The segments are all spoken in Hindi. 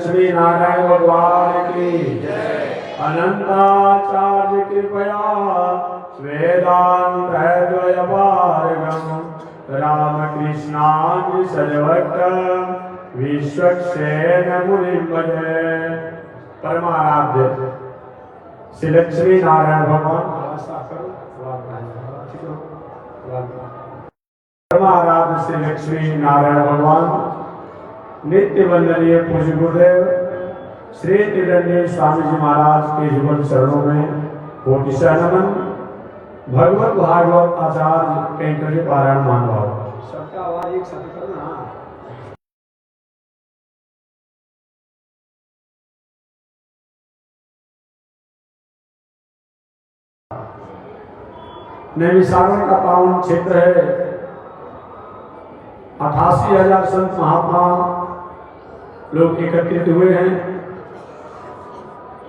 लक्ष्मी नारायण भगवान की अनंताचार्य कृपया वेदांत द्वयपारगम रामकृष्णांग सजवक्त विश्वक्सेन मुनिं भजे। परमाराध्य श्री लक्ष्मी नारायण भगवान परमाराध्य श्री लक्ष्मी नारायण भगवान नित्य वंदनीय पूज्य गुरुदेव श्री त्रिदंडी स्वामी जी महाराज के जीवन चरणों में कोटि नमन। भगवत भागवत आचार्य कैंकर्य पारायण मानव सबका आवाज एक साथ करना। नैमिषारण्य का पावन क्षेत्र है। 88,000 संत महात्मा लोग एकत्रित हुए हैं।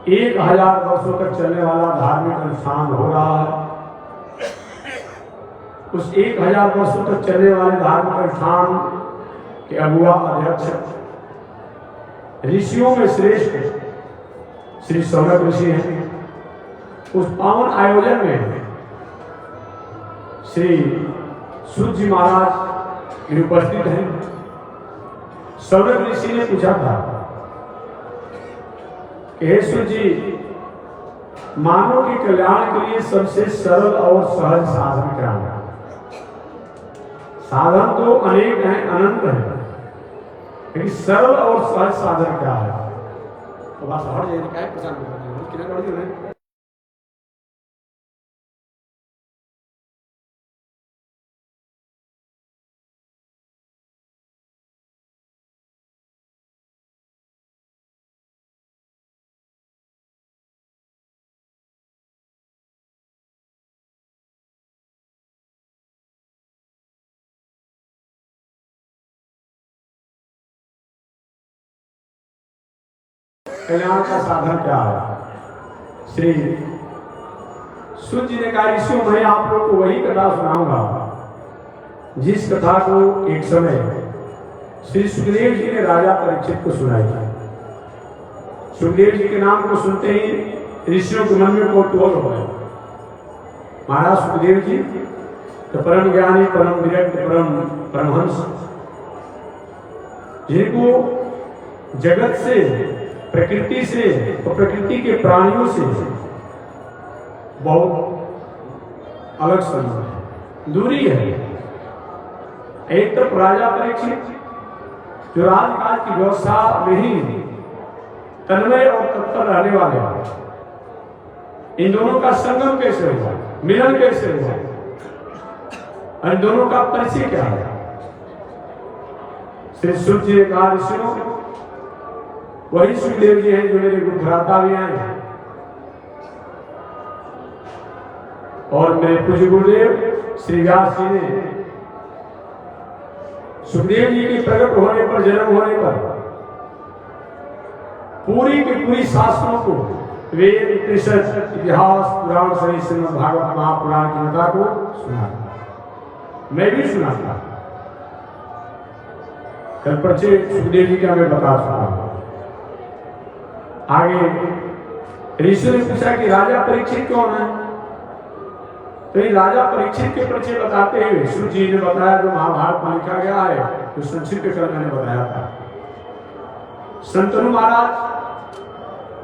1000 वर्षों तक चलने वाला धार्मिक अनुष्ठान हो रहा है। उस 1000 वर्षों तक चलने वाले धार्मिक अनुष्ठान के अगुआ अध्यक्ष ऋषियों में श्रेष्ठ श्री सौनक ऋषि हैं। उस पावन आयोजन में श्री सूत जी महाराज उपस्थित हैं। सौनक ऋषि ने पूछा था कि हे सूत जी, मानव के कल्याण के लिए सबसे सरल और सहज साधन क्या है? साधन तो अनेक हैं, अनंत हैं, लेकिन सरल और सहज साधन क्या है? तो बस हट जाए क्या प्रचार कितना कर दिया। कल्याण का साधन क्या है? श्री सूत जी ने कहा, ऋषियों मैं आप लोग को वही कथा सुनाऊंगा जिस कथा को एक समय श्री सुखदेव जी ने राजा परीक्षित को सुनाई थी। सुखदेव जी के नाम को सुनते ही ऋषियों के मन में कौतूहल हो गया। महाराज सुखदेव जी तो परम ज्ञानी, परम विरक्त, परमहंस, जिनको जगत से, प्रकृति से और प्रकृति के प्राणियों से बहुत अलग संबंध है, दूरी है। एक तरफ राजा परीक्षित जो राजकाज की व्यवस्था में ही तन्मय और तत्पर रहने वाले हैं, इन दोनों का संगम कैसे हुआ, मिलन कैसे हुआ, इन दोनों का परिचय क्या है? श्री सूत जी ने कहा, ऋषियों वही सुखदेव जी हैं जो मेरे गुरुभ्राता भी हैं और मेरे पूज्य गुरुदेव श्री व्यास जी ने सुखदेव जी के प्रकट होने पर, जन्म होने पर पूरी की पूरी शास्त्रों को, वेद, उपनिषद, इतिहास, पुराण सहित श्रीमद् भागवत महापुराण की कथा को सुना। मैं भी सुना था। कल परिचय सुखदेव जी का मैं बता चुका। आगे ऋषि ने पूछा कि राजा परीक्षित कौन है? तो ये राजा परीक्षित के परिचय बताते हुए सूत जी ने बताया जो महाभारत में लिखा गया है, जो संक्षिप्त कर मैंने बताया था। शंतनु महाराज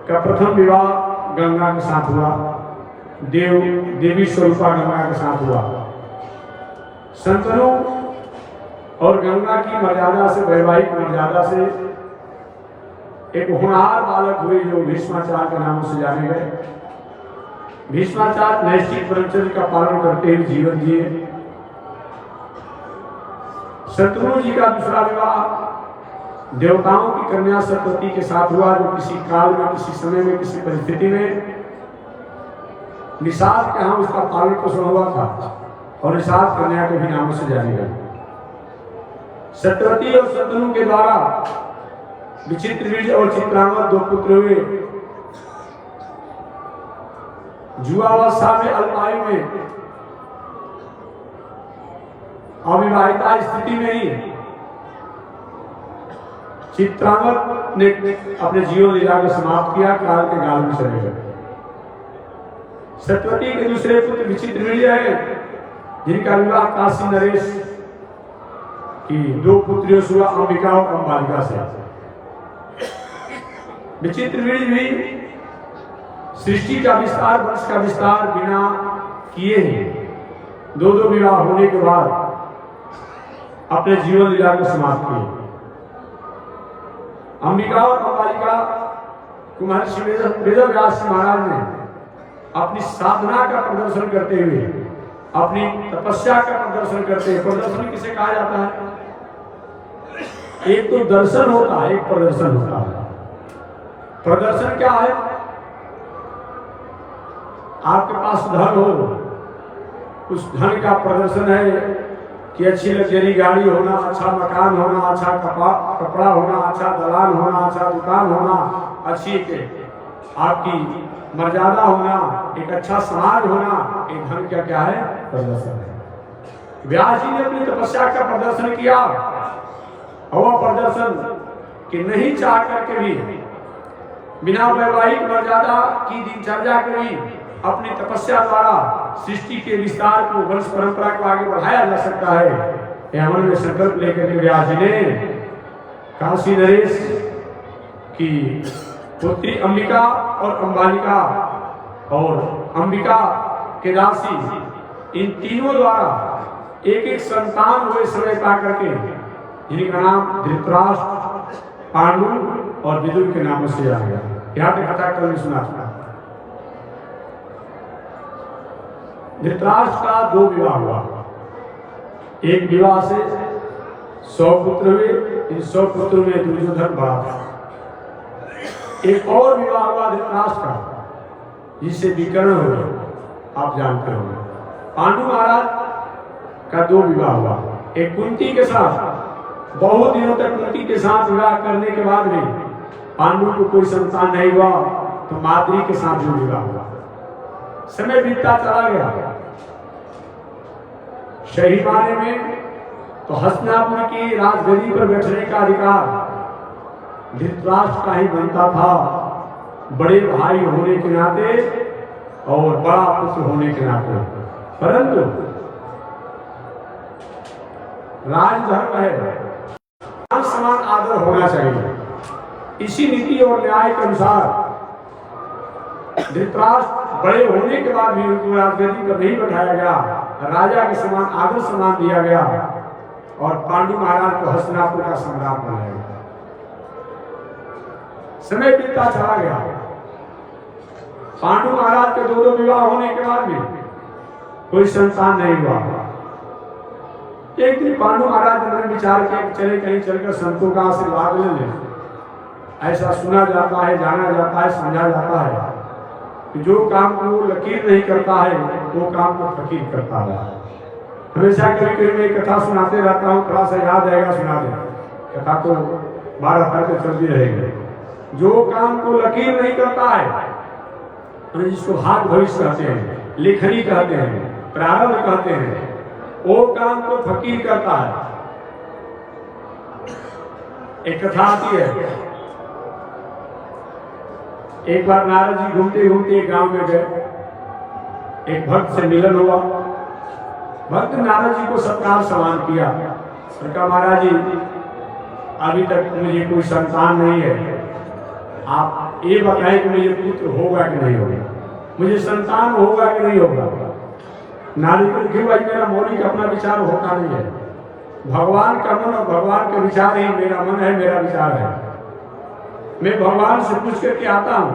का प्रथम विवाह गंगा के साथ हुआ। देवी स्वरूपा गंगा के साथ हुआ। शंतनु और गंगा की मर्यादा से, वैवाहिक मर्यादा से एक होनहार बालक हुए जो भीष्माचार्य के नाम से जाने गए। भीष्माचार्य नैष्ठिक ब्रह्मचर्य का पालन करते हुए जीवन जिए। शत्रुघ्न जी का दूसरा विवाह देवताओं की कन्या सरस्वती के साथ हुआ, जो किसी काल में, किसी समय में, किसी परिस्थिति में निषाद के यहाँ उसका पालन पोषण हुआ था और निषाद कन्या के भी नामों से जाने गए। सत्यवती और शत्रुघ्न के द्वारा विचित्रवीर्य और चित्रांगद 2 पुत्र हुए। जुआवस्था में, अल्पायु में, अविवाहिता स्थिति में ही चित्रांगद ने अपने जीवन लीला को समाप्त किया, काल के गाल में चले गए। सत्यवती के दूसरे पुत्र विचित्र वीर्य है, जिनका विवाह काशी नरेश की दो पुत्रियों से हुआ, अंबिका और अंबालिका से। विचित्र वीर्य भी सृष्टि का विस्तार, वंश का विस्तार बिना किए ही दो विवाह होने के बाद अपने जीवन लीला को समाप्त किए। अंबिका और अंबालिका को महर्षि वेदव्यास महाराज ने अपनी साधना का प्रदर्शन करते हुए, अपनी तपस्या का प्रदर्शन करते हुए, प्रदर्शन किसे कहा जाता है? एक तो दर्शन होता है, एक प्रदर्शन होता है। प्रदर्शन क्या है? आपके पास धन हो, उस धन का प्रदर्शन है कि अच्छी लग्जरी गाड़ी होना, अच्छा मकान होना, अच्छा कपड़ा होना, अच्छा दलान होना, अच्छा दुकान होना, अच्छी आपकी मर्यादा होना, एक अच्छा समाज होना, एक धन का क्या है? प्रदर्शन है। व्यास जी ने अपनी तपस्या का प्रदर्शन किया, और वह प्रदर्शन कि नहीं चाह करके भी, बिना वैवाहिक मर्यादा की दिनचर्या के भी अपनी तपस्या द्वारा सृष्टि के विस्तार को, वंश परंपरा को आगे बढ़ाया जा सकता है। यह मन में संकल्प लेकर के व्यास जी ने काशी नरेश की पुत्री अंबिका और अंबालिका और अंबिका के दासी, इन तीनों द्वारा एक एक संतान हुए समय पा करके, जिनका नाम धृतराष्ट्र, पांडु और विदुर के नामों से आ गया। यहाँ पे कथा कल सुना था। धृतराष्ट्र का दो विवाह हुआ। एक विवाह से 100 पुत्र हुए, इन 100 पुत्रों में दुर्योधन बड़ा था। एक और विवाह हुआ धृतराष्ट्र का, जिससे विकर्ण हुआ, आप जानते हो। पांडु महाराज का दो विवाह हुआ। एक कुंती के साथ, बहुत दिनों तक कुंती के साथ विवाह करने के बाद भी पांडु को कोई संतान नहीं हुआ, तो माद्री के साथ भी विवाह हुआ। समय बीतता चला गया। सही माने में तो हस्तिनापुर की राजगद्दी पर बैठने का अधिकार धृतराष्ट्र का ही बनता था, बड़े भाई होने के नाते और बड़ा पुत्र होने के नाते। परंतु राजधर्म है, समान आदर होना चाहिए। इसी नीति और न्याय के अनुसार धृतराष्ट्र बड़े होने के बाद भी उनको राजगद्दी पर नहीं बैठाया गया, राजा के समान आदर सम्मान दिया गया और पांडु महाराज को हस्तिनापुर का सम्राट बनाया गया। समय बीतता चला गया। पांडु महाराज के दो विवाह होने के बाद भी कोई संतान नहीं हुआ। एक दिन पांडु महाराज ने विचार किया कि चले कहीं चलकर संतों का आशीर्वाद ले लें। ऐसा सुना जाता है, जाना जाता है, समझा जाता है कि जो काम को लकीर नहीं करता है, वो काम को फकीर करता है। हमेशा कभी कभी मैं कथा सुनाते रहता हूँ, थोड़ा सा याद रहेगा सुना दे। कथा तो 12 तक चलती रहेगी। जो काम को लकीर नहीं करता है, जिसको हाथ भविष्य कहते हैं, लेखनी कहते हैं, प्रारंभ कहते हैं, वो काम को फकीर करता है। एक कथा आती है, एक बार नारद जी घूमते घूमते एक गांव में गए। एक भक्त से मिलन हुआ। भक्त नारद जी को सत्कार समान किया और कहा, महाराज जी अभी तक मुझे कोई संतान नहीं है, आप ये बताएं कि मुझे पुत्र होगा कि नहीं होगा, मुझे संतान होगा कि नहीं होगा। नारद जी क्यों? भाई मेरा मौलिक अपना विचार होता नहीं है, भगवान का मन और भगवान का विचार ही मेरा मन है, मेरा विचार है। मैं भगवान से पूछ करके आता हूँ,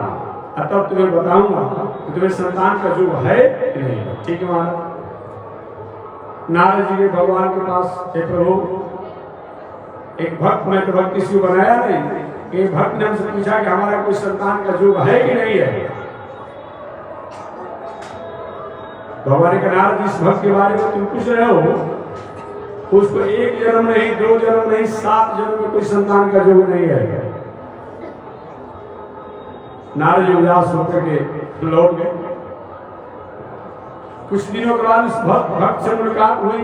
तब तुम्हें बताऊंगा कि तुम्हें संतान का योग है कि नहीं। ठीक है महाराज। नारद जी ने भगवान के पास, हे प्रभु, एक भक्त, मैं तो भक्त किसी को बनाया नहीं, एक भक्त ने हमसे पूछा कि हमारा कोई संतान का योग है कि नहीं है। भगवान के नारद इस भक्त के बारे में तुम पूछ रहे हो, उसको एक जन्म नहीं, 2 जन्म नहीं, 7 जन्म में कोई संतान का योग नहीं है। नारद जी उदास होकर के लौट गए। कुछ दिनों के बाद उस भक्त से मुलाकात हुई।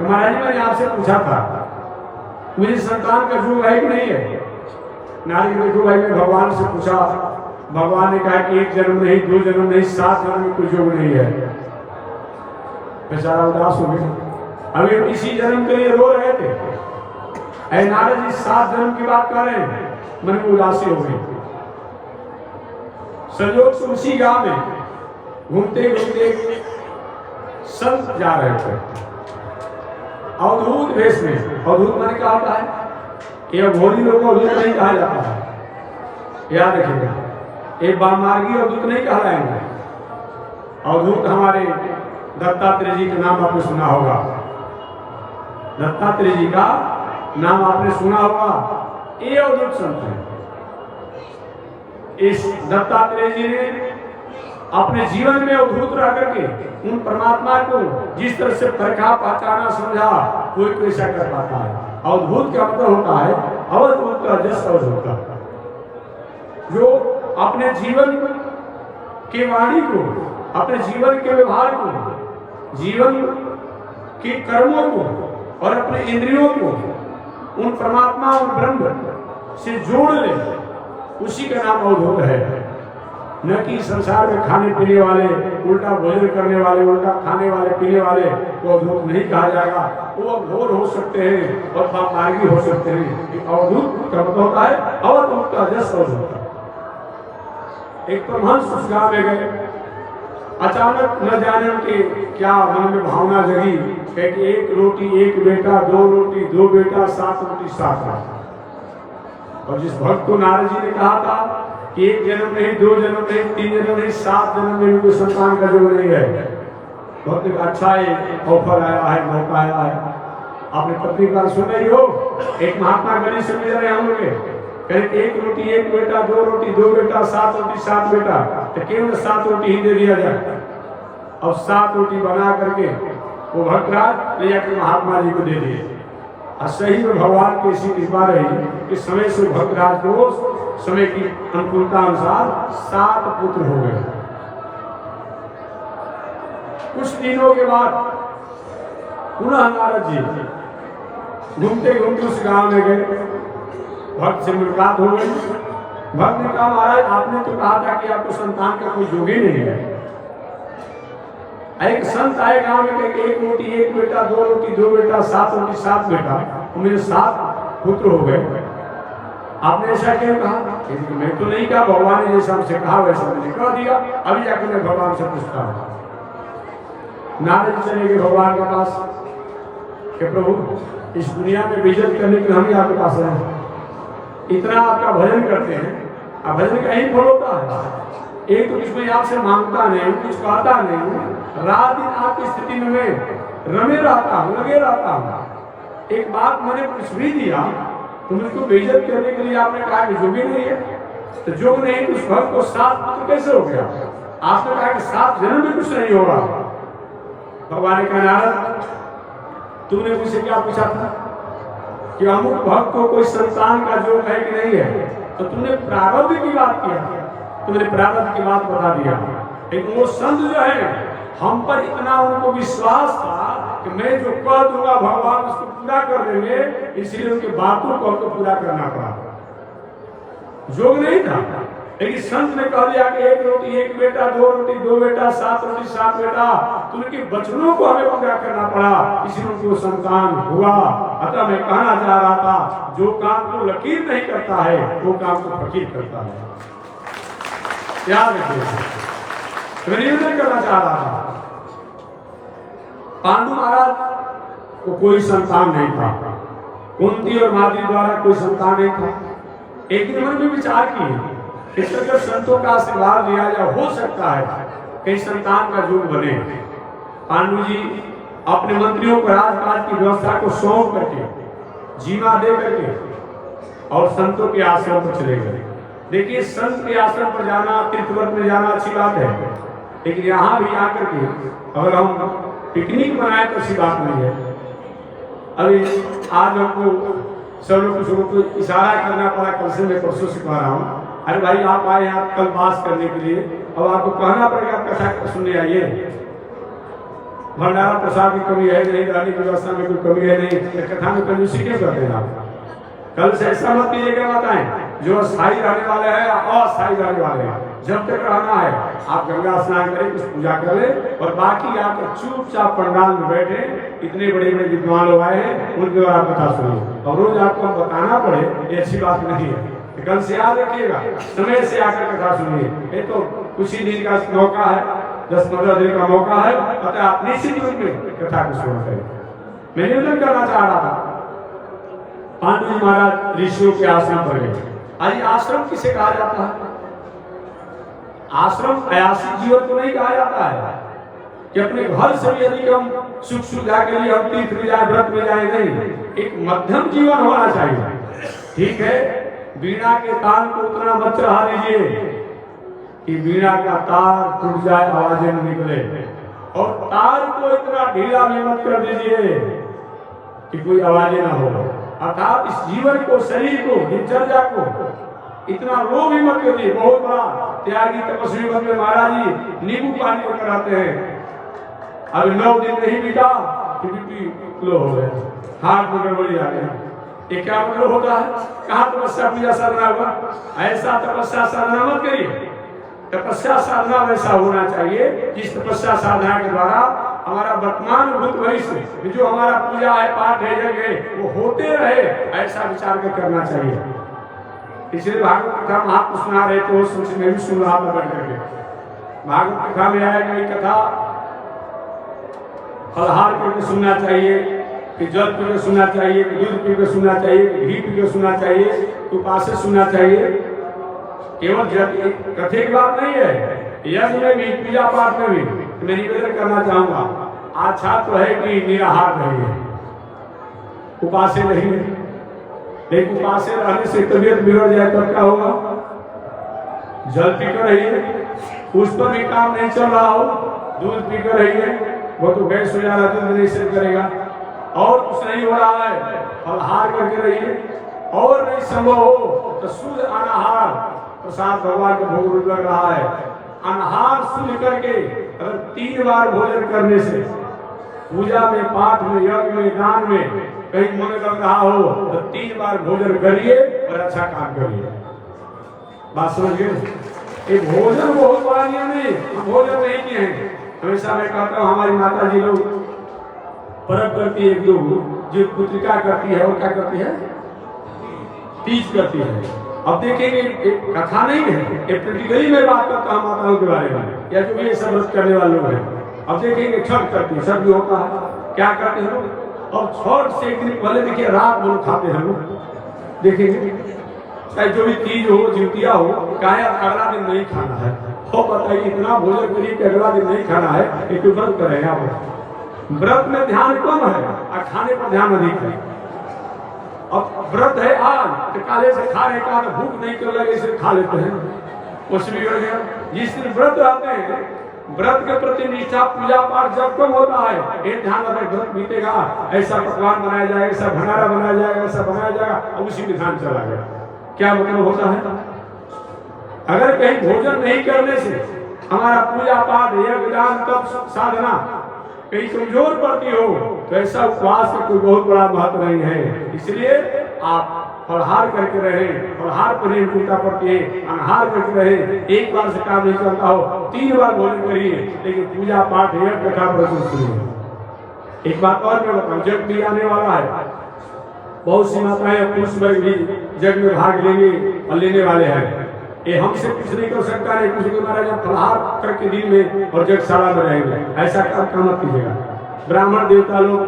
महाराज जी मैंने आपसे पूछा था मुझे संतान का योग है कि नहीं है। नारी देखो भाई, मैं भगवान से पूछा, भगवान ने कहा कि 1 जन्म नहीं, 2 जन्म नहीं, 7 जन्म में कुछ योग नहीं है। बेचारा उदास हो गया। अभी हम इसी जन्म के लिए रो रहे थे, ऐ नारद जी 7 जन्म की बात कर रहे हैं, मन में उदासी हो गई। संयोग से उसी गांव में घूमते घूमते संत जा रहे थे अवधूत वेश में। अवधूत माने क्या होता है? ये घोरी लोगों को अवधूत नहीं कहा जाता है, याद रखिएगा। एक बामार्गी अवधूत नहीं कहलाएंगे। अवधूत हमारे दत्तात्रेय जी का नाम आपने सुना होगा, दत्तात्रेय जी का नाम आपने सुना होगा, ये अवधूत संत है। इस दत्तात्रेय जी ने अपने जीवन में अवधूत रह करके उन परमात्मा को जिस तरह से परखा, पहचाना, समझा, कोई कैसा कर पाता है। अवधूत का मतलब होता है अवधूत का जस अवधूत का, जो अपने जीवन के वाणी को, अपने जीवन के व्यवहार को, जीवन के कर्मों को और अपने इंद्रियों को उन परमात्मा और ब्रह्म से जोड़ ले, उसी का नाम अवधूत है। न कि संसार में खाने पीने वाले, उल्टा भोजन करने वाले, उल्टा खाने वाले, पीने वाले को अवधूत नहीं कहा जाएगा। वो घोर हो सकते हैं और पापमार्गी हो सकते हैं। अवधूत का मतलब होता है अवधूत का जस अवधूत। एक परमहंस उस गांव में गए, अचानक न जाने उनके क्या मन में भावना जगी कि 1 रोटी 1 बेटा, 2 रोटी 2 बेटा, 7 रोटी 7 बेटा। और जिस भक्त को नारद जी ने कहा था कि 1 जन्म नहीं, 2 जन्म नहीं, 3 जन्म नहीं, 7 जन्म में भी कोई संतान का योग नहीं है, बहुत अच्छा है, ऑफर आया है, मौका आया है। आपने पत्नी का सुना ही हो, एक महात्मा गली से मिल रहे हम लोग, कहीं 1 रोटी 1 बेटा, 2 रोटी 2 बेटा, 7 रोटी 7 बेटा, तो केवल 7 रोटी ही दे दिया जाए। अब 7 रोटी बना करके वो भक्तराज ले जाकर महात्मा जी को दे दिए। और सही में भगवान की ऐसी कृपा रही कि समय से भक्तराज को समय की अनुकूलता अनुसार 7 पुत्र हो गए। कुछ दिनों के बाद पुनः नारद जी घूमते घूमते उस गांव में गए, भक्त से मुलाकात हो गई। भक्त ने कहा, महाराज आपने तो कहा था कि आपको संतान का कोई योग ही नहीं है। एक संत आए गांव में कहे 1 रोटी 1 बेटा, 2 रोटी 2 बेटा, 7 रोटी 7 बेटा, मेरे 7 पुत्र हो गए। आपने ऐसा क्यों कहा? मैं तो नहीं कहा, भगवान ने जैसा हमसे कहा वैसा मैंने कह दिया। अभी जाकर मैं भगवान से पूछता हूँ। नारद जी चले गए भगवान के पास कि प्रभु इस दुनिया में बेइज्जत करने के हम ही आपके पास हैं, इतना आपका भजन करते हैं, अब भजन का ही फल होता है। एक तो कुछ मैं आपसे मांगता नहीं, कुछ कहता नहीं, रात दिन आपकी स्थिति में मैं रमे रहता हूँ, लगे रहता हूँ। एक बात मैंने कुछ भी दिया तो मुझको बेइज्जत करने के लिए आपने कहा कि जोगी नहीं है, तो जोग नहीं तो उस भक्त को 7 पुत्र कैसे हो गया? आपने कहा कि 7 जन्म में कुछ नहीं होगा। भगवान ने कहा, नारद तुमने मुझसे क्या पूछा था कि अमुक भक्त को कोई संतान का योग है कि नहीं है, तो तुमने प्रारब्ध की बात किया, तुमने प्रारब्ध की बात बता दिया। लेकिन वो संत जो है, हम पर इतना उनको विश्वास था कि मैं जो कह दूंगा भगवान उसको पूरा कर देंगे, इसलिए उनके बातों को हमको पूरा करना पड़ा। योग नहीं था, लेकिन संत ने कह दिया कि 1 रोटी 1 बेटा, 2 रोटी 2 बेटा, 7 रोटी 7 बेटा, तो उनके वचनों को हमें पूरा करना पड़ा, इसलिए उनको संतान हुआ। अतः मैं कहना चाह रहा था, जो काम को लकीर नहीं करता है वो काम को फकीर करता है। याद रखिए, निवेदन करना चाह रहा था। पांडु महाराज को कोई संतान नहीं था, कुंती और माद्री द्वारा कोई संतान नहीं था। एक दिन मन में विचार किए कि अगर संतों का आशीर्वाद लिया जाए, हो सकता है कहीं संतान का योग बने। पांडु जी अपने मंत्रियों को राजकाज की व्यवस्था को सौंप करके, जीवा दे करके और संतों के आश्रम पर चले गए। देखिए, संत के आश्रम पर जाना, तीर्थव्रत में जाना अच्छी बात है, लेकिन यहाँ भी आकर के अगर हम पिकनिक बनाए तो अच्छी बात नहीं है। अभी आज हमको सब लोग को इशारा करना पड़ा, कल से मैं परसों से कह रहा हूँ, अरे भाई आप आए यहाँ कल बास करने के लिए, अब आपको कहना पड़ेगा कथा सुनने आइए। भंडारा प्रसाद की कमी है नहीं, रहने की व्यवस्था में कोई कमी है नहीं, कथा में कंजूसी क्यों करते हैं आप? कल से ऐसा मत कीजिएगा, बताएं जो अस्थायी रहने वाले हैं या अस्थायी रहने वाले हैं, जब तक रहना है आप गंगा स्नान करें, कुछ पूजा कर ले और बाकी आप चुपचाप पंडाल में बैठे। इतने बड़े बड़े विद्वान लोग आए हैं, उनके द्वारा कथा सुनिए और रोज आपको बताना पड़े ये अच्छी बात नहीं है। कल से याद रखिएगा, समय से आकर कथा सुनिए। ये तो कुछ ही दिन का मौका है, 10-15 दिन का मौका है, अतः आप निश्चित रूप में कथा को सुना करें। मैं निवेदन करना चाह रहा था, पांडु जी महाराज ऋषियों के आश्रम पर गए। आज आश्रम किसे कहा जाता है? आश्रम अयासी जीवन को नहीं कहा जाता है कि अपने घर से भी यदि हम सुख सुविधा के लिए हम तीर्थ में जाए, व्रत में जाए, नहीं। एक मध्यम जीवन होना चाहिए। ठीक है, वीणा के तार को उतना मत चढ़ा दीजिए कि वीणा का तार टूट जाए, आवाजें न निकले, और तार को इतना ढीला भी मत कर दीजिए कि कोई आवाजें ना हो। अर्थात इस जीवन को, शरीर को, दिनचर्या को इतना रो भी मत करिए। बहुत बड़ा त्यागी तपस्वी बन महाराज जी नींबू पानी को कराते हैं, अभी 9 दिन नहीं बीता कि बीपी लो हो गया, हाथ में गड़बड़ी आ गई। ये क्या मतलब होता है? कहाँ तपस्या पूजा साधना हुआ? ऐसा तपस्या साधना मत करिए। तपस्या साधना वैसा होना चाहिए जिस तपस्या साधना के द्वारा हमारा वर्तमान भूत भविष्य जो हमारा पूजा है, पाठ है, यज्ञ है, वो होते रहे, ऐसा विचार कर करना चाहिए। इसलिए भागवत कथा महात्मा सुना रहे थे, उस सोच में भी सुन रहा था बैठ करके। भागवत कथा में आएगा ये कथा फलहार करके सुनना चाहिए, कि जल पी के सुनना चाहिए, कि दूध पी के सुनना चाहिए, कि घी पी के सुनना चाहिए, कि उपास से सुनना चाहिए। केवल कथे की बात नहीं है, यज्ञ में भी, पूजा पाठ में भी। मैं निवेदन करना चाहूंगा, अच्छा तो है कि निराहार रहिए, उपासे रहिए, लेकिन उपासे रहने से तबीयत बिगड़ जाए तो क्या होगा? जल पीकर रहिए, उस पर भी काम नहीं चल रहा हो, दूध पीकर रहिए, वो तो गैस हो जा रहा, दूध नहीं सेव करेगा, और कुछ नहीं हो रहा है, फलहार करके रहिए, और नहीं संभव हो तो शुद्ध अनाहार, प्रसाद भगवान का भोग लग रहा है, अनाहार शुद्ध करके अगर 3 बार भोजन करने से पूजा में, पाठ में, यज्ञ में, दान में कहीं मन लग रहा हो तो 3 बार भोजन करिए और अच्छा काम करिए। बात समझिए, ये भोजन बहुत बड़ा नियम है, भोजन नहीं किए हैं। हमेशा मैं कहता हूँ, हमारी माता जी लोग पर्व करती है, एक लोग जो पुत्रिका करती है और क्या करती है, तीज करती है। अब देखेंगे, एक कथा नहीं है, एक प्रैक्टिकली मैं बात करता हूँ माताओं के बारे में, या जो भी ये सब व्रत करने वाले लोग हैं। अब देखेंगे छठ करती है, छठ भी होता है, क्या करते हैं लोग? और छठ से एक दिन पहले देखिए रात भर खाते हैं लोग, देखेंगे चाहे जो भी तीज हो, जितिया हो, कहे अगला दिन नहीं खाना है, हो बताइए इतना भोजन करिए कि अगला दिन नहीं खाना है, एक व्रत करें आप। व्रत में ध्यान कम है और खाने पर ध्यान अधिक है। अब व्रत है आज तो काले से खा रहे का, भूख नहीं कर लगे इसे खा लेते हैं, उसमें भी गया। जिस दिन व्रत रहते हैं, व्रत के प्रति निष्ठा, पूजा पाठ जब कम होता है, ये ध्यान रखें व्रत बीतेगा, ऐसा पकवान बनाया जाएगा, ऐसा भंडारा बनाया जाएगा, ऐसा बनाया जाएगा, अब उसी में ध्यान चला गया। क्या मतलब होता है? अगर कहीं भोजन नहीं करने से हमारा पूजा पाठ, यज्ञ, दान, तप, साधना कहीं कमजोर पड़ती हो तो ऐसा उपवास का कोई बहुत बड़ा महत्व नहीं है। इसलिए आप फलहार करके रहे, फलहार पर ही पूजा पड़ती है, अनाहार करके रहे, एक बार से काम नहीं चलता हो, 3 बार भोजन करिए, लेकिन पूजा पाठ, यज्ञ, कथा प्रस्तुत करिए। एक बात और मैं बताऊं, जग भी आने वाला है, बहुत सी माताएं पुरुष वर्ग भी जग में भाग लेंगे और लेने वाले हैं। ये हमसे कुछ नहीं कर सकता है, कुछ नहीं महाराज, फलहार करके दिन में और जगशाला में रहेंगे, ऐसा काम मत कीजिएगा। ब्राह्मण देवता लोग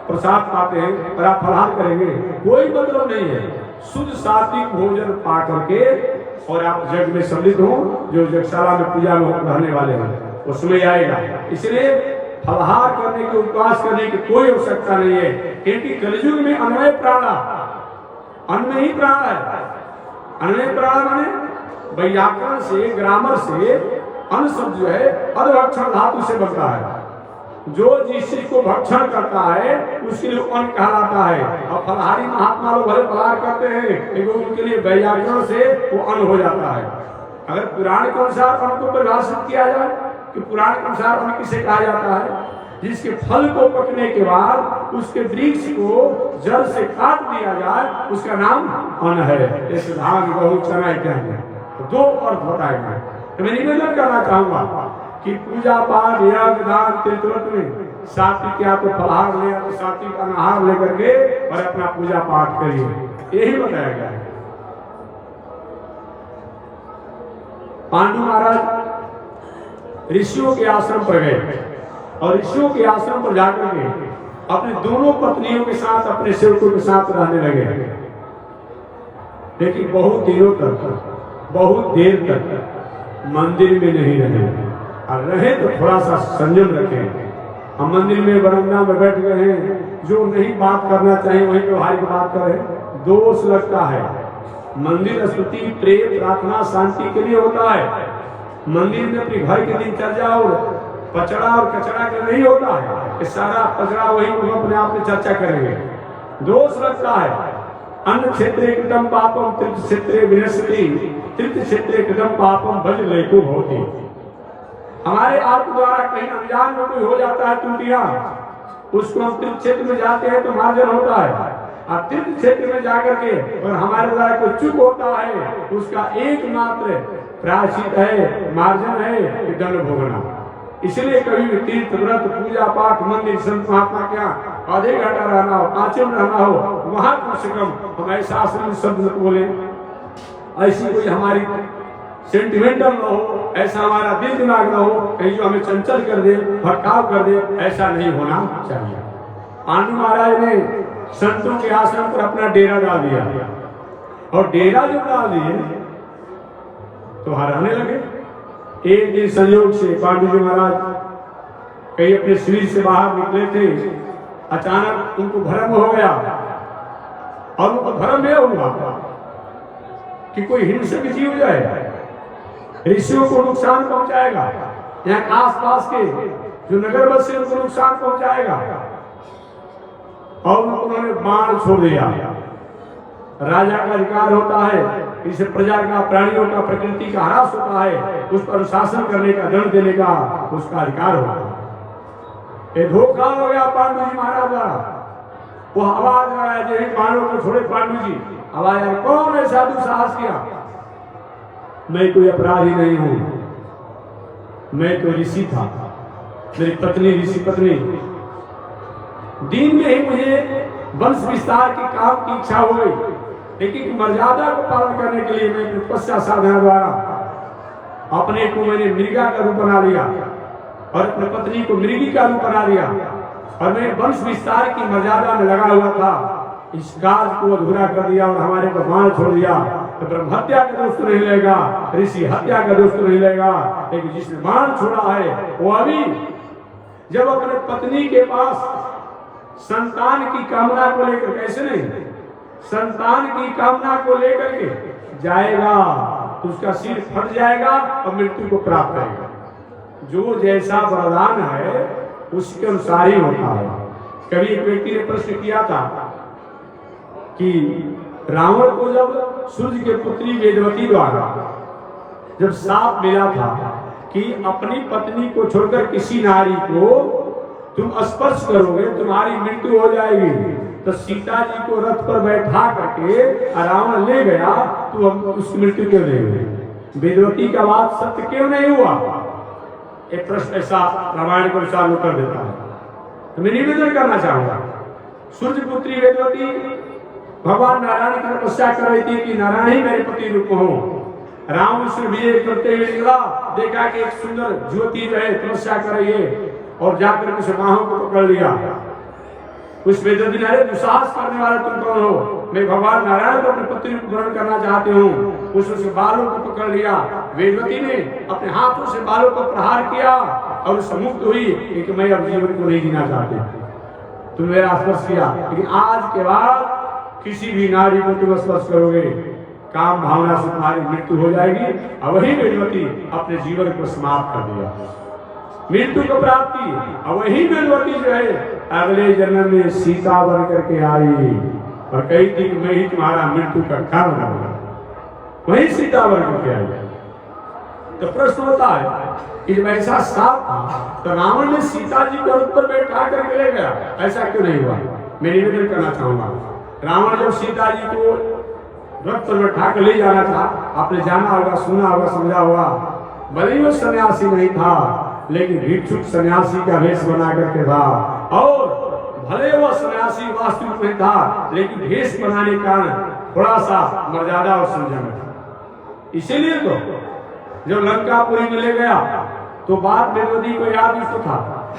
प्रसाद पाते हैं और आप फलहार करेंगे, कोई मतलब नहीं है। शुद्ध सात्विक भोजन पा करके और आप जग में सम्मिलित हो, जो जगशाला में पूजा में रहने वाले हैं उसमें आएगा। इसलिए फलहार करने के, उपवास करने की कोई आवश्यकता नहीं है, क्योंकि कलयुग में अन्वय प्राण, अन्न में ही प्राण है। अन्वय प्राण माने व्याकरण से, ग्रामर से अन्न शब्द जो है अधभक्षण धातु से बनता है। जो जिस चीज को भक्षण करता है उसके लिए अन्न कहलाता है। और फलहारी महात्मा लोग भले फलहार करते हैं, लेकिन उनके लिए व्याकरण से वो अन्न हो जाता है। अगर पुराण के अनुसार अन्न को परिभाषित किया जाए कि पुराण के अनुसार अन्न किसे कहा जाता है, जिसके फल को पकने के बाद उसके वृक्ष को जड़ से काट दिया जाए, उसका नाम अन्न है। जैसे धान, गेहूं, चना इत्यादि। दो अर्थ बताए गए। तो मैं निवेदन करना चाहूंगा कि पूजा पाठ, यज्ञ, दान, तीर्थव्रत में सात्विक या तो फलाहार ले या तो सात्विक अनाहार लेकर के और अपना पूजा पाठ करिए, यही बताया गया है। पांडु महाराज ऋषियों के आश्रम पर गए और ऋषियों के आश्रम पर जाकर के अपने दोनों पत्नियों के साथ, अपने सेवकों के साथ रहने लगे। लेकिन बहुत दिनों तक, बहुत देर तक मंदिर में नहीं रहे, और रहे तो थोड़ा सा संयम रखें। हम मंदिर में बरामदा में बैठ गए हैं, जो नहीं बात करना चाहिए वही व्यवहारिक बात करें, दोष लगता है। मंदिर स्तुति, प्रेम, प्रार्थना, शांति के लिए होता है। मंदिर में अपने घर की दिनचर्या और पचड़ा और कचड़ा के नहीं होता है। सारा पचड़ा वही हम अपने आप में चर्चा करेंगे। दोष लगता है। अन्न क्षेत्रे कृतम पापम तीर्थ क्षेत्रे विनश्यति, तीर्थ क्षेत्रे कृतम पापम भज लेको होती। हमारे आप द्वारा कहीं अनजान में कोई हो जाता है त्रुटियां, उसको हम तीर्थ क्षेत्र में जाते हैं तो मार्जन होता है। और तीर्थ क्षेत्र में जाकर के और हमारे द्वारा कोई चूक होता है, उसका एकमात्र प्रायश्चित है, मार्जन है कि दंड भोगना। इसलिए कभी भी तीर्थ, व्रत, पूजा पाठ, मंदिर, संत महात्मा के यहाँ आधे घंटा रहना हो, 5 मिनट रहना हो, वहां कम से कम हम ऐसा आश्रम शब्द न बोले, ऐसी कोई हमारी सेंटिमेंटल न हो, ऐसा हमारा दिल दिमाग न हो कहीं जो हमें चंचल कर दे, भटकाव कर दे, ऐसा नहीं होना चाहिए। पांडु महाराज ने संतों के आश्रम पर अपना डेरा डाल दिया, और डेरा जब डाल दिए तो वहां रहने लगे। एक दिन संयोग से पांडु जी महाराज कहीं अपने शिविर से बाहर निकले थे, अचानक उनको भ्रम हो गया, और उनको भ्रम यह हुआ कि कोई हिंसक जीव जाए, ऋषियों को नुकसान पहुंचाएगा, यहाँ आसपास के जो नगरवासी उनको नुकसान पहुंचाएगा, और उन्होंने बाण छोड़ दिया। राजा का अधिकार होता है, इसे प्रजा का, प्राणियों का, प्रकृति का ह्रास होता है, उस पर अनुशासन करने का, दंड देने का उसका अधिकार होता है। ये धोखा हो गया पांडु जी महाराज का। वो आवाज आया, जय पांडवों को छोड़े पांडु जी, आवाज आया, कौन ऐसा दुस्साहस किया? मैं कोई अपराधी नहीं हूं, मैं तो ऋषि था, मेरी पत्नी ऋषि पत्नी, दिन में ही मुझे वंश विस्तार के काम की इच्छा हो गई, लेकिन मर्यादा को पालन करने के लिए मैं तपस्या साधना द्वारा अपने को मैंने मृगा का रूप बना लिया और अपनी पत्नी को मृगी का रूप बना लिया, और मैं वंश विस्तार की मर्यादा में लगा हुआ था। इस कार्य को अधूरा कर दिया और हमारे को बाण छोड़ दिया, तो ब्रह्म हत्या का दोष नहीं लेगा, ऋषि हत्या का दोष नहीं लेगा, लेकिन जिसने बाण छोड़ा है वो अभी जब अपने पत्नी के पास संतान की कामना को लेकर, कैसे नहीं, संतान की कामना को लेकर के जाएगा तो उसका सिर फट जाएगा और मृत्यु को प्राप्त करेगा। जो जैसा वरदान है उसके अनुसार ही होता है। कभी एक व्यक्ति ने प्रश्न किया था कि रावण को जब सूर्य के पुत्री वेदवती द्वारा जब शाप मिला था कि अपनी पत्नी को छोड़कर किसी नारी को तुम स्पर्श करोगे तुम्हारी मृत्यु हो जाएगी, तो सीता जी को रथ पर बैठा करके रावण ले गया, तो हम उसकी मृत्यु क्यों नहीं हुई? वेदवती का बात सत्य क्यों नहीं हुआ? एक प्रश्न ऐसा रामायण के अनुसार उत्तर देता है। तो मैं निवेदन करना चाहूंगा, सूर्य पुत्री वेदवती भगवान नारायण की तपस्या कर रही थी कि नारायण ही मेरे पति रूप हो। राम से विजय करते हुए निकला, देखा कि एक सुंदर ज्योति जो है तपस्या कर रही है, और जाकर उसे बाहों को पकड़ लिया। उस वेदवती ने, अरे दुस्साहस करने वाले तुम कौन हो? मैं भगवान नारायण को अपने पति रूप ग्रहण करना चाहती हूँ। उसके बालों को पकड़ लिया। वेदवती ने अपने हाथों से बालों को प्रहार किया और उससे मुक्त हुई कि मैं अब जीवन को नहीं जीना चाहती, तुम मेरा स्पर्श किया, लेकिन आज के बाद किसी भी नारी को तुम स्पर्श करोगे काम भावना से तुम्हारी मृत्यु हो जाएगी। और वही वेदवती अपने जीवन को समाप्त कर दिया, मृत्यु को प्राप्ति। और वही वेदवती जो है अगले जन्म में सीता बन करके आई और कही थी कि मैं ही तुम्हारा मृत्यु का कारण होगा, वही सीता बन करके आई। तो प्रश्न होता है कि जब ऐसा साथ था तो रावण ने सीता जी को रथ पर बैठा करके ले गया, ऐसा क्यों नहीं हुआ? मैं निवेदन करना चाहूंगा, रावण जब सीता जी को रथ पर बैठा कर ले जाना था, आपने जाना होगा, सुना होगा, समझा होगा, भले ही वो सन्यासी नहीं था लेकिन भिक्षुक सन्यासी का वेश बना करके था, और भले वो सन्यासी वास्तविक में था लेकिन भेष बनाने का थोड़ा सा मर्यादा और संयम था। इसीलिए तो जब लंकापुरी में ले गया तो बात द्रौपदी को याद इसको था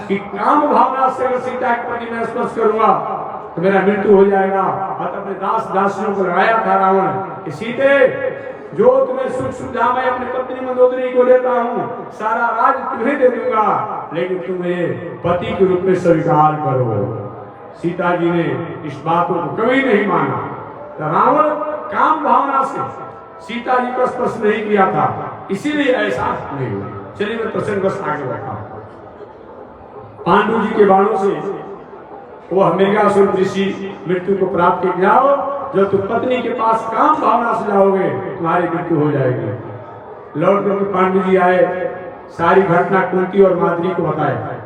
कि काम भावना से अगर सीता के प्रति मैं स्पर्श करूंगा तो मेरा मृत्यु हो जाएगा। और अपने दास दासियों को लगाया था रावण कि सीते, जो तुम्हें सुख सुविधा में अपनी पत्नी मंदोदरी को लेता हूँ, सारा राज तुम्हें दे दूंगा, लेकिन तुम मेरे पति के रूप में स्वीकार करो। सीता जी ने इस बात को कभी नहीं माना। तो रावण काम भावना से सीता जी को स्पर्श नहीं किया था, इसीलिए ऐसा नहीं हुआ। चलिए मैं प्रसंग बस आगे बढ़ा। पांडु जी के बाणों से वह मृगासुर ऋषि मृत्यु को प्राप्त कर जाओ, जब तुम पत्नी के पास काम भावना से जाओगे तुम्हारी मृत्यु हो जाएगी। लौट कर पांडु जी आए, सारी घटना कुंती और माद्री को बताए।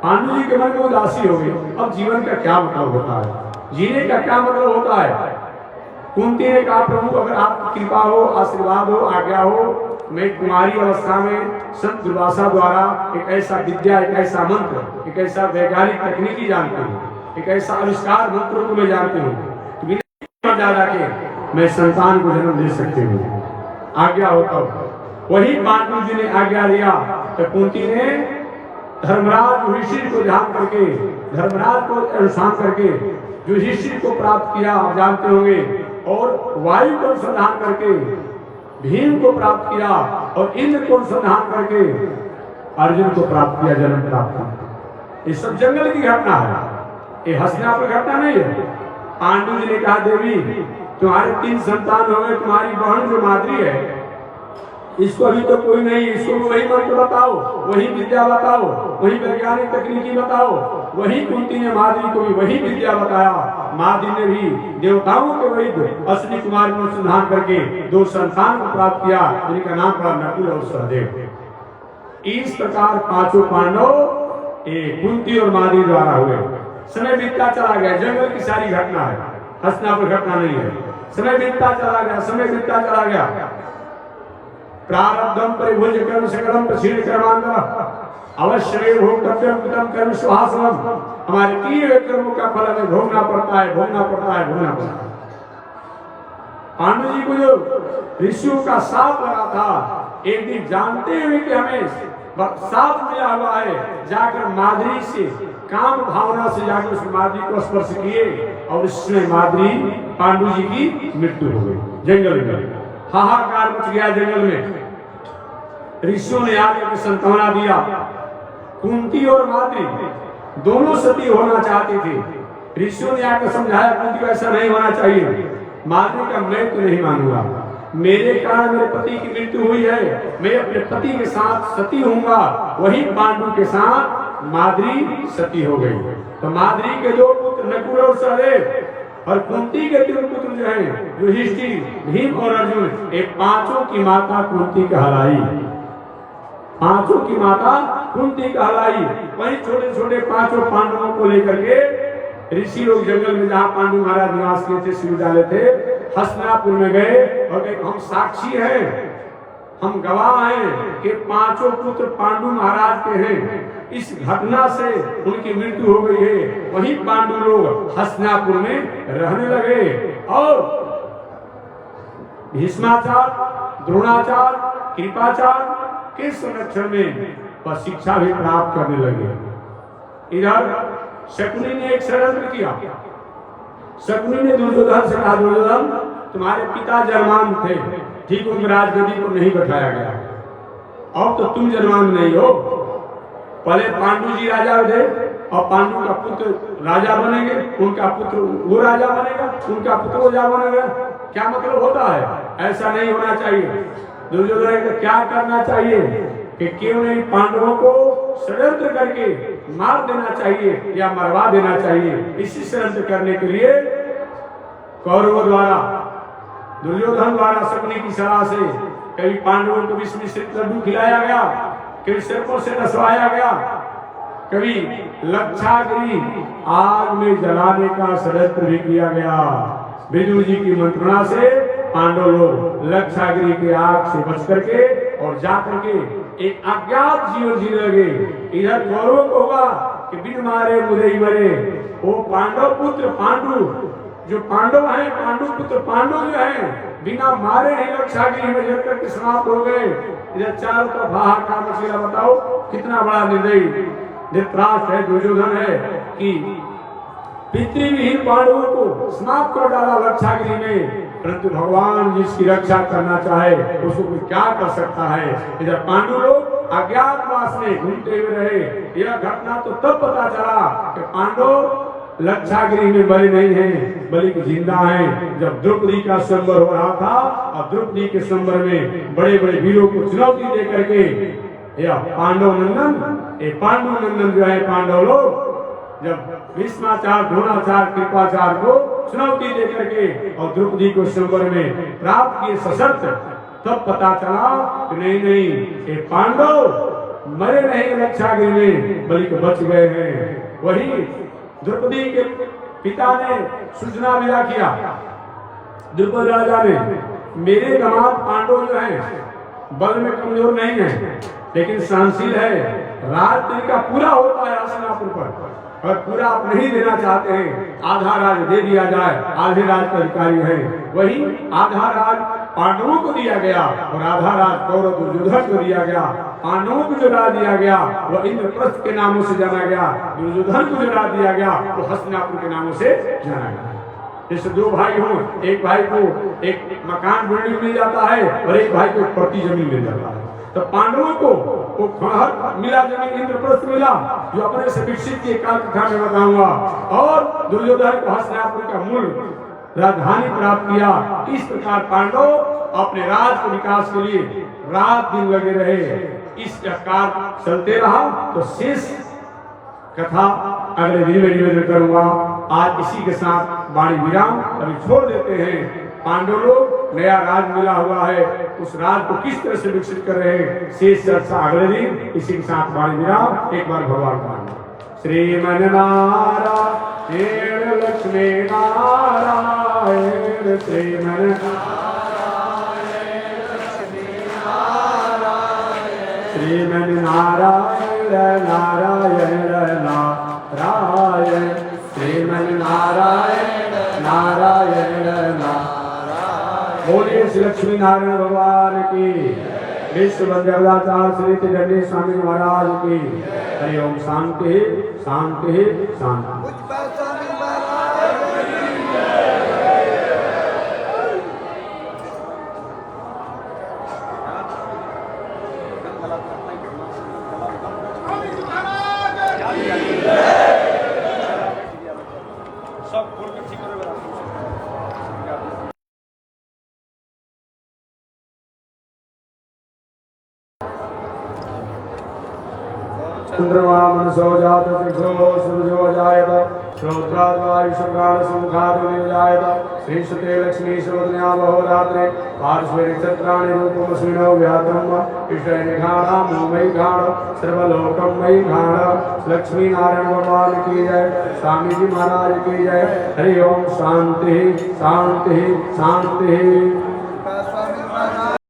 पांडु जी के मन में उदासी हो गई, अब जीवन का क्या मतलब होता है, जीने का क्या मतलब होता है। कुंती ने कहा, प्रभु अगर आपकी कृपा हो, आशीर्वाद हो, आज्ञा हो, मैं कुमारी अवस्था में संत दुर्वासा द्वारा एक ऐसा विद्या, एक ऐसा मंत्र, एक ऐसा वैज्ञानिक तकनीकी जानती हूँ, एक ऐसा आविष्कार मंत्र को मैं जानती हूँ, तो बिना मर्यादा के मैं संतान को जन्म दे सकती हूँ, आज्ञा हो तब। वही पांडु जी ने आज्ञा दिया तो कुंती ने धर्मराज युधिष्ठिर को ध्यान करके, धर्मराज को अनुसरण करके युधिष्ठिर को प्राप्त किया, आप जानते होंगे, और वायु को अनुसंधान करके भीम को प्राप्त किया, और इंद्र को अनुसंधान करके अर्जुन को प्राप्त किया, जन्म प्राप्त किया। ये सब जंगल की घटना है, ये हंसना पर घटना नहीं है। पांडु जी ने कहा, देवी तुम्हारे 3 संतान हो गए, तुम्हारी बहन जो माद्री है इसको अभी तो कोई नहीं, इसको वही मंत्र बताओ, वही विद्या बताओ, वही वैज्ञानिक तकनीकी बताओ। वही कुंती ने माद्री को भी वही विद्या बताया। माद्री ने भी देवताओं के वैद्य अश्विनी कुमार को अनुसंधान करके 2 संतान को प्राप्त किया, जिनका नाम पड़ा नकुल और सहदेव। इस प्रकार 5 पांडव कुंती और माद्री द्वारा हुए। समय बीतता चला गया, जंगल की सारी घटना है, हंसना पर घटना नहीं है। समय बीतता चला गया, समय बीतता चला गया। प्रारब्धम परिभुज कर्म सकलम प्रसीद कर्मांतरः अवश्य भोक्तव्यम कृतम कर्म सुहासनम। हमारे किए हुए कर्मों का फल हमें भोगना पड़ता है, भोगना पड़ता है, भोगना पड़ता है। पांडु जी को जो ऋषियों का साथ लगा था, एक दिन जानते हुए कि हमें साथ मिला हुआ है, जाकर माद्री से काम भावना से जाकर उस माद्री को स्पर्श किए, और इसमें माद्री पांडु जी की मृत्यु हो गई। जंगल में हाहाकार मच गया, जंगल में ऋषियों ने आकर संतावना दिया। कुंती और माद्री दोनों सती होना चाहती थी। ऋषियों ने आकर समझाया, कुंती को ऐसा नहीं होना चाहिए। माद्री का मैं तो नहीं मानूंगा, मेरे कारण मेरे पति की मृत्यु हुई है, मैं अपने पति के साथ सती होऊंगा। वही पांडु के साथ माद्री सती हो गई। तो माद्री के 2 पुत्र नकुल और सहदेव, और कुंती के 3 पुत्र जो हैं युधिष्ठिर, भीम और अर्जुन, ये 5 की माता कुंती कहलाई। 5 की माता कुंती कहलाई। वही छोटे छोटे 5 पांडवों को लेकर के ऋषि लोग जंगल में, जहाँ पांडु महाराज निवास किए थे, शिवविद्यालय थे, हस्तिनापुर में गए और कहे हम साक्षी हैं, हम गवाह हैं कि 5 पुत्र पांडु महाराज के हैं। इस घटना से उनकी मृत्यु हो गई है। वही पांडु लोग हस्तिनापुर में रहने लगे और भीष्माचार्य, द्रोणाचार्य, कृपाचार्य के संरक्षण में शिक्षा भी प्राप्त करने लगे। इधर शकुनी ने एक षड्यंत्र किया। शकुनी ने दुर्योधन से कहा, दुर्योधन तुम्हारे पिता जर्मान थे, ठीक उनको राजगद्दी पर नहीं बैठाया गया, अब तो तुम जर्मान नहीं हो। पहले पांडु जी राजा थे और पांडु का पुत्र राजा बनेंगे, उनका पुत्र वो राजा बनेगा, उनका पुत्र वो राजा बनेगा। क्या मतलब होता है? ऐसा नहीं होना चाहिए। दुर्योधन को क्या करना चाहिए कि क्यों नहीं पांडवों को षड्यंत्र करके मार देना चाहिए या मरवा देना चाहिए। इसी षड्यंत्र करने के लिए कौरवों द्वारा, दुर्योधन द्वारा शकुनी की सलाह से कभी पांडवों को विष मिश्रित लड्डू खिलाया गया, कभी सर्पों से डसवाया गया, कभी लक्षागिरी आग में जलाने का षड्यंत्र भी किया गया। विदुर जी की मंत्रणा से पांडव लोग लक्षागिरी की आग से बच करके और जाकर के एक अज्ञात जीवन जीने लगे। इधर कौरवों को होगा कि बिन मारे मुझे ही मरे। वो पांडव पुत्र पांडु जो पांडव हैं, पांडु पुत्र पांडु जो हैं, बिना मारे ही लक्षागिरी में जल करके समाप्त हो गए। इधर चारों तरफ हाहाकार मचेगा। बताओ कितना बड़ा निर्दयी धृतराष्ट्र है, दुर्योधन है कि पितृविहीन पांडवों को समाप्त कर डाला लक्षागिरी में। परंतु भगवान जिसकी रक्षा करना चाहे उसको कोई क्या कर सकता है। इधर पांडु लोग अज्ञातवास में घूमते हुए रहे। यह घटना तो तब पता चला कि पांडव लक्षागिरी में मरे नहीं हैं बल्कि जिंदा हैं। जब द्रौपदी का स्वयंवर हो रहा था और द्रौपदी के स्वयंवर में बड़े बड़े वीरों को चुनौती दे करके यह पांडव नंदन जो है पांडव लोग जब भीष्माचार्य, द्रोणाचार्य, कृपाचार्य को चुनौती दे करके और द्रौपदी को स्वयंवर में प्राप्त किए सशक्त, तब पता चला कि नहीं ये पांडव मरे नहीं लक्षागिरी में बल्कि बच गए हैं। वही द्रौपदी के पिता ने सूचना मिला किया द्रुपद राजा ने, मेरे दामाद पांडव जो हैं बल में कमजोर नहीं है लेकिन सहनशील है। राज का पूरा होता है हस्तिनापुर पर और पूरा आप नहीं देना चाहते हैं, आधा राज दे दिया जाए, आधे राज का अधिकारी है। वही आधा राज पांडवों को दिया गया और आधा राज कौरव दुर्योधन को दिया गया। पांडवों को जो राज दिया गया वह इंद्रप्रस्थ के नामों से जाना गया, दुर्योधन को जो राज दिया गया वो हस्तिनापुर के नामों से जाना गया। जैसे दो भाई हो, एक भाई को एक मकान बिल्डिंग मिल जाता है और एक भाई को एक प्रति जमीन मिल जाता है। तो पांडवों को वो खड़हर मिला, जमीन इंद्रप्रस्थ मिला जो अपने से विकसित किए, काल कथा में बताऊंगा। और दुर्योधन को हस्तिनापुर का मूल राजधानी प्राप्त किया। इस प्रकार पांडव अपने राज के विकास के लिए रात दिन लगे रहे। इस प्रकार चलते रहा। तो शेष कथा अगले दिन में निवेदन करूंगा। आज इसी के साथ वाणी विराम अभी छोड़ देते हैं। पांडव लोग नया राज मिला हुआ है, उस राज को किस तरह से विकसित कर रहे हैं, शेष चर्चा अगले दिन। इसी के साथ वाणी विराम। एक बार भगवान का श्रीमन नारायण लक्ष्मी नारायण श्रीमन श्रीमन नारायण नारायण नारायण श्रीमन नारायण नारायण नारायण। बोलिए श्री लक्ष्मी नारायण भगवान की, विश्व वंद्याचार्य श्री त्रिदंडी स्वामी महाराज की। हरि ओम। शांति शांति शांति। चंद्रमा मनसो जात तिथो सूर्यो जायत श्रोत्राद्वायुषप्राण समुखाद निर्जायत श्रीशते लक्ष्मी शोधन्या बहुरात्रे पार्श्वे नक्षत्राणि रूपमस्मिनो व्यातम इष्टै निघाणा मोमयि घाण सर्वलोकम मयि घाण। लक्ष्मी नारायण भगवान की जय, स्वामी जी महाराज की जय। हरि ओम। शांति शांति शांति।